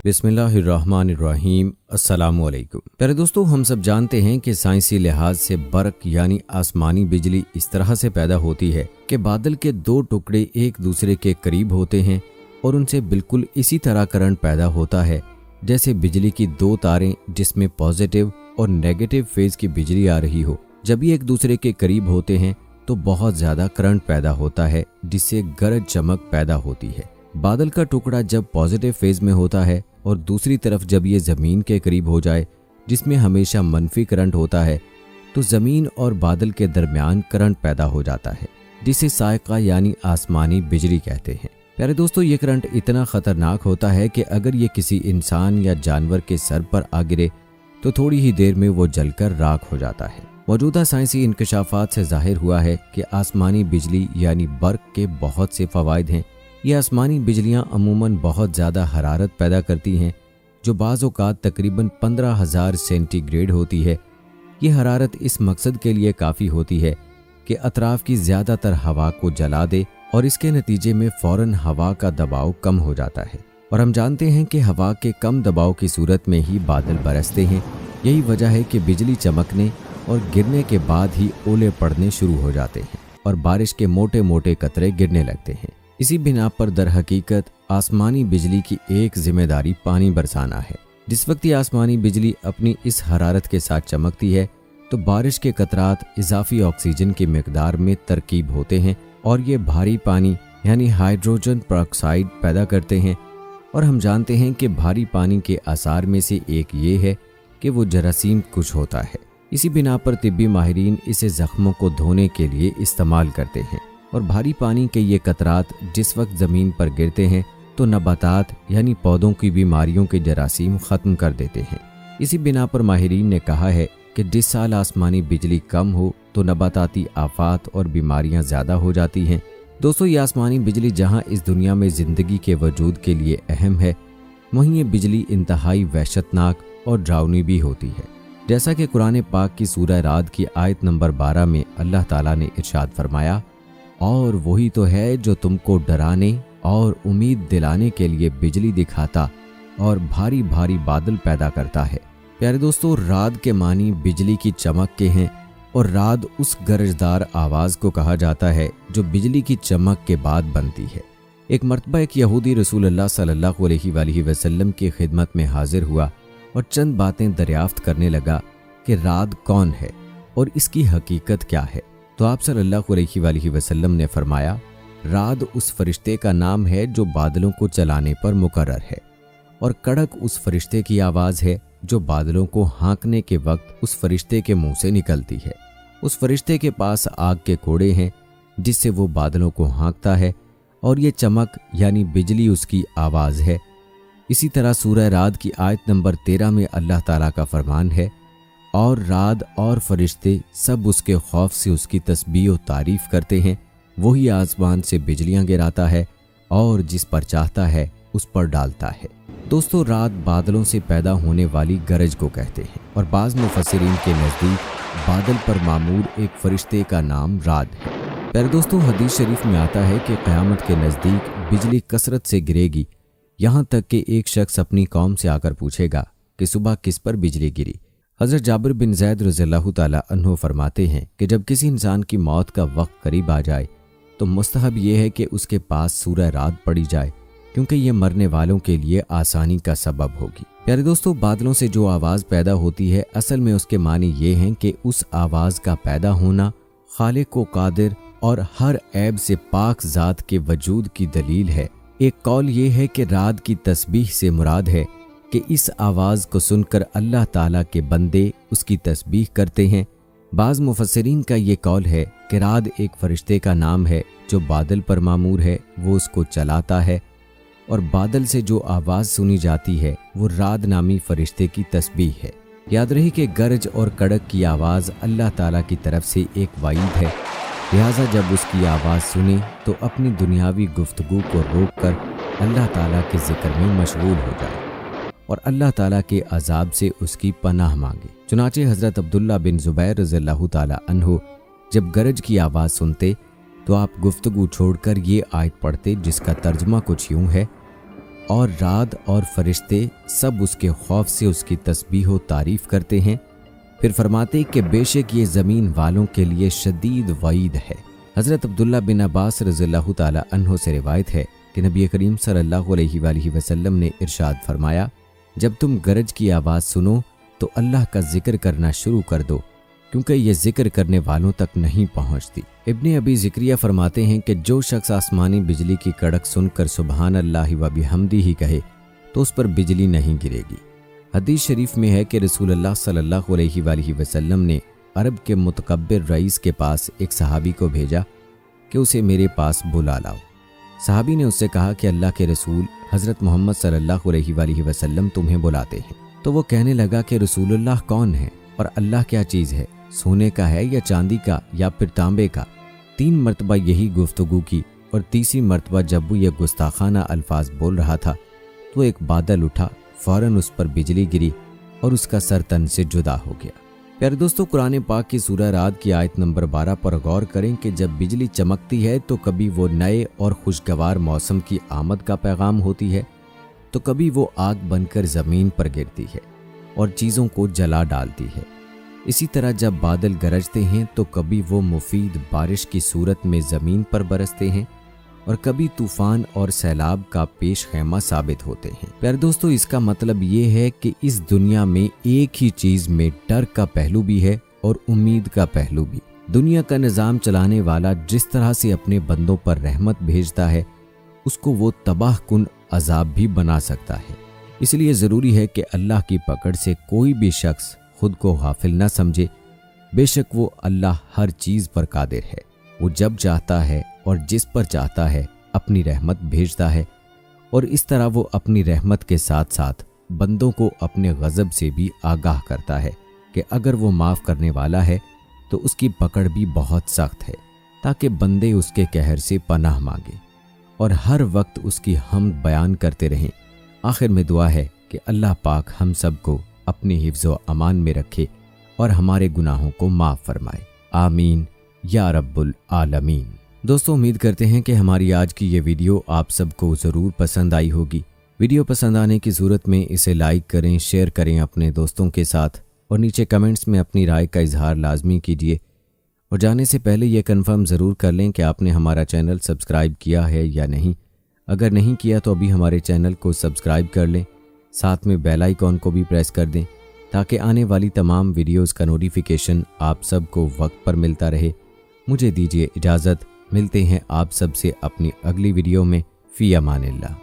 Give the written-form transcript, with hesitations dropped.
बिस्मिल्लाहिर्रहमानिर्रहीम। अस्सलामु अलैकुम। प्यारे दोस्तों, हम सब जानते हैं कि साइंसी लिहाज से बर्क यानी आसमानी बिजली इस तरह से पैदा होती है कि बादल के दो टुकड़े एक दूसरे के करीब होते हैं और उनसे बिल्कुल इसी तरह करंट पैदा होता है जैसे बिजली की दो तारें जिसमें पॉजिटिव और नेगेटिव फेज की बिजली आ रही हो। जब ये एक दूसरे के करीब होते हैं तो बहुत ज्यादा करंट पैदा होता है जिससे गरज चमक पैदा होती है। बादल का टुकड़ा जब पॉजिटिव फेज में होता है और दूसरी तरफ जब ये ज़मीन के करीब हो जाए जिसमें हमेशा मनफी करंट होता है तो ज़मीन और बादल के दरमियान करंट पैदा हो जाता है जिसे सायका यानी आसमानी बिजली कहते हैं। प्यारे दोस्तों, ये करंट इतना ख़तरनाक होता है कि अगर ये किसी इंसान या जानवर के सर पर आ गिरे तो थोड़ी ही देर में वो जलकर राख हो जाता है। मौजूदा साइंसी इंकशाफात से जाहिर हुआ है कि आसमानी बिजली यानी बर्क के बहुत से फ़वाइद हैं। ये आसमानी बिजलियां अमूमन बहुत ज़्यादा हरारत पैदा करती हैं जो बाज़ औक़ात तकरीबन 15,000 सेंटीग्रेड होती है। ये हरारत इस मकसद के लिए काफ़ी होती है कि अतराफ़ की ज़्यादातर हवा को जला दे और इसके नतीजे में फ़ौरन हवा का दबाव कम हो जाता है। और हम जानते हैं कि हवा के कम दबाव की सूरत में ही बादल बरसते हैं। यही वजह है कि बिजली चमकने और गिरने के बाद ही ओले पड़ने शुरू हो जाते हैं और बारिश के मोटे मोटे कतरे गिरने लगते हैं। इसी बिना पर दर हकीकत आसमानी बिजली की एक जिम्मेदारी पानी बरसाना है। जिस वक्त ये आसमानी बिजली अपनी इस हरारत के साथ चमकती है तो बारिश के कतरात इजाफी ऑक्सीजन की मिकदार में तरकीब होते हैं और ये भारी पानी यानी हाइड्रोजन परऑक्साइड पैदा करते हैं। और हम जानते हैं कि भारी पानी के आसार में से एक ये है कि वो जरासीम कुछ होता है। इसी बिना पर तिब्बी माहिरीन इसे ज़ख्मों को धोने के लिए इस्तेमाल करते हैं। और भारी पानी के ये कतरात जिस वक्त ज़मीन पर गिरते हैं तो नबातात यानी पौधों की बीमारियों के जरासीम ख़त्म कर देते हैं। इसी बिना पर माहिरीन ने कहा है कि जिस साल आसमानी बिजली कम हो तो नबाताती आफात और बीमारियां ज़्यादा हो जाती हैं। दोस्तों, ये आसमानी बिजली जहां इस दुनिया में ज़िंदगी के वजूद के लिए अहम है वहीं ये बिजली इंतहाई वहशतनाक और डरावनी भी होती है। जैसा कि कुरान पाक की सूरह राद की आयत नंबर 12 में अल्लाह ताला ने इरशाद फरमाया, और वही तो है जो तुमको डराने और उम्मीद दिलाने के लिए बिजली दिखाता और भारी भारी बादल पैदा करता है। प्यारे दोस्तों, राद के मानी बिजली की चमक के हैं और राद उस गरजदार आवाज़ को कहा जाता है जो बिजली की चमक के बाद बनती है। एक मरतबा एक यहूदी रसूलुल्लाह सल्लल्लाहु अलैहि वसल्लम की खिदमत में हाजिर हुआ और चंद बातें दरियाफ्त करने लगा कि राद कौन है और इसकी हकीकत क्या है। तो आप सल्लल्लाहु अलैहि वसल्लम ने फरमाया, राद उस फरिश्ते का नाम है जो बादलों को चलाने पर मुकर्रर है और कड़क उस फरिश्ते की आवाज़ है जो बादलों को हाँकने के वक्त उस फरिश्ते के मुंह से निकलती है। उस फरिश्ते के पास आग के कोड़े हैं जिससे वो बादलों को हाँकता है और ये चमक यानी बिजली उसकी आवाज़ है। इसी तरह सूरह राद की आयत नंबर 13 में अल्लाह ताला का फरमान है, और राद और फरिश्ते सब उसके खौफ से उसकी तस्बीह और तारीफ़ करते हैं। वही आसमान से बिजलियां गिराता है और जिस पर चाहता है उस पर डालता है। दोस्तों, राद बादलों से पैदा होने वाली गरज को कहते हैं और बाज़ मुफस्सिरीन के नज़दीक बादल पर मामूर एक फरिश्ते का नाम राद है। प्यारे दोस्तों, हदीस शरीफ में आता है कि क़यामत के नज़दीक बिजली कसरत से गिरेगी, यहाँ तक कि एक शख्स अपनी कौम से आकर पूछेगा कि सुबह किस पर बिजली गिरी। हज़रत जाबिर बिन ज़ैद रज़ियल्लाहु ताला अन्हु फरमाते हैं कि जब किसी इंसान की मौत का वक्त करीब आ जाए तो मुस्तहब ये है कि उसके पास सूरह राद पढ़ी जाए क्योंकि ये मरने वालों के लिए आसानी का सबब होगी। प्यारे दोस्तों, बादलों से जो आवाज़ पैदा होती है असल में उसके मानी ये हैं कि उस आवाज़ का पैदा होना खालिक व कादिर और हर ऐब से पाक ज़ात के वजूद की दलील है। एक कौल ये है कि राद की तस्बीह से मुराद है कि इस आवाज़ को सुनकर अल्लाह ताला के बंदे उसकी तस्बीह करते हैं। बाज़ मुफस्सिरीन का ये कौल है कि राद एक फरिश्ते का नाम है जो बादल पर मामूर है, वो उसको चलाता है और बादल से जो आवाज़ सुनी जाती है वो राद नामी फरिश्ते की तस्बीह है। याद रहे कि गरज और कड़क की आवाज़ अल्लाह ताला की तरफ से एक वाइद है, लिहाजा जब उसकी आवाज़ सुने तो अपनी दुनियावी गुफ्तगू को रोक कर अल्लाह ताला के ज़िक्र में मशगूल हो जाए और अल्लाह ताला के अजाब से उसकी पनाह मांगे। चुनाचे हज़रत अब्दुल्ला बिन ज़ुबैर रज़ियल्लाहु ताला अन्हु जब गरज की आवाज़ सुनते तो आप गुफ्तगू छोड़कर ये आयत पढ़ते जिसका तर्जुमा कुछ यूँ है, اور رات اور فرشتے سب اس کے خوف سے اس کی تسبیح و تعریف کرتے ہیں۔ پھر فرماتے کہ بے شک یہ زمین والوں کے لیے شدید وعید ہے۔ حضرت عبداللہ بن عباس رضی اللہ تعالی عنہ سے روایت ہے کہ نبی کریم صلی اللہ علیہ وآلہ وسلم نے ارشاد فرمایا، جب تم گرج کی آواز سنو تو اللہ کا ذکر کرنا شروع کر دو، کیونکہ یہ ذکر کرنے والوں تک نہیں پہنچتی۔ ابن ابی ذکریہ فرماتے ہیں کہ جو شخص آسمانی بجلی کی کڑک سن کر سبحان اللہ و بحمدہ ہی کہے تو اس پر بجلی نہیں گرے گی۔ حدیث شریف میں ہے کہ رسول اللہ صلی اللہ علیہ وآلہ وسلم نے عرب کے متکبر رئیس کے پاس ایک صحابی کو بھیجا کہ اسے میرے پاس بلا لاؤ۔ صحابی نے اس سے کہا کہ اللہ کے رسول حضرت محمد صلی اللہ علیہ وآلہ وسلم تمہیں بلاتے ہیں۔ تو وہ کہنے لگا کہ رسول اللہ کون ہے اور اللہ کیا چیز ہے، سونے کا ہے یا چاندی کا یا پھر تانبے کا؟ 3 مرتبہ یہی گفتگو کی اور تیسری مرتبہ جب وہ یہ گستاخانہ الفاظ بول رہا تھا تو ایک بادل اٹھا، فوراً اس پر بجلی گری اور اس کا سر تن سے جدا ہو گیا۔ پیارے دوستو، قرآن پاک کی سورہ رعد کی آیت نمبر 12 پر غور کریں کہ جب بجلی چمکتی ہے تو کبھی وہ نئے اور خوشگوار موسم کی آمد کا پیغام ہوتی ہے، تو کبھی وہ آگ بن کر زمین پر گرتی ہے اور چیزوں کو جلا ڈالتی ہے۔ اسی طرح جب بادل گرجتے ہیں تو کبھی وہ مفید بارش کی صورت میں زمین پر برستے ہیں اور کبھی طوفان اور سیلاب کا پیش خیمہ ثابت ہوتے ہیں۔ پیارے دوستو، اس کا مطلب یہ ہے کہ اس دنیا میں ایک ہی چیز میں ڈر کا پہلو بھی ہے اور امید کا پہلو بھی۔ دنیا کا نظام چلانے والا جس طرح سے اپنے بندوں پر رحمت بھیجتا ہے، اس کو وہ تباہ کن عذاب بھی بنا سکتا ہے۔ اس لیے ضروری ہے کہ اللہ کی پکڑ سے کوئی بھی شخص خود کو غافل نہ سمجھے۔ بے شک وہ اللہ ہر چیز پر قادر ہے۔ وہ جب چاہتا ہے اور جس پر چاہتا ہے اپنی رحمت بھیجتا ہے، اور اس طرح وہ اپنی رحمت کے ساتھ ساتھ بندوں کو اپنے غضب سے بھی آگاہ کرتا ہے کہ اگر وہ معاف کرنے والا ہے تو اس کی پکڑ بھی بہت سخت ہے، تاکہ بندے اس کے قہر سے پناہ مانگے اور ہر وقت اس کی حمد بیان کرتے رہیں۔ آخر میں دعا ہے کہ اللہ پاک ہم سب کو اپنے حفظ و امان میں رکھے اور ہمارے گناہوں کو معاف فرمائے، آمین یا رب العالمین۔ دوستو، امید کرتے ہیں کہ ہماری آج کی یہ ویڈیو آپ سب کو ضرور پسند آئی ہوگی۔ ویڈیو پسند آنے کی صورت میں اسے لائک کریں، شیئر کریں اپنے دوستوں کے ساتھ، اور نیچے کمنٹس میں اپنی رائے کا اظہار لازمی کیجیے۔ اور جانے سے پہلے یہ کنفرم ضرور کر لیں کہ آپ نے ہمارا چینل سبسکرائب کیا ہے یا نہیں۔ اگر نہیں کیا تو ابھی ہمارے چینل کو سبسکرائب کر لیں، ساتھ میں بیل آئیکن کو بھی پریس کر دیں تاکہ آنے والی تمام ویڈیوز کا نوٹیفیکیشن آپ سب کو وقت پر ملتا رہے۔ مجھے دیجیے اجازت، ملتے ہیں آپ سب سے اپنی اگلی ویڈیو میں۔ فی امان اللہ۔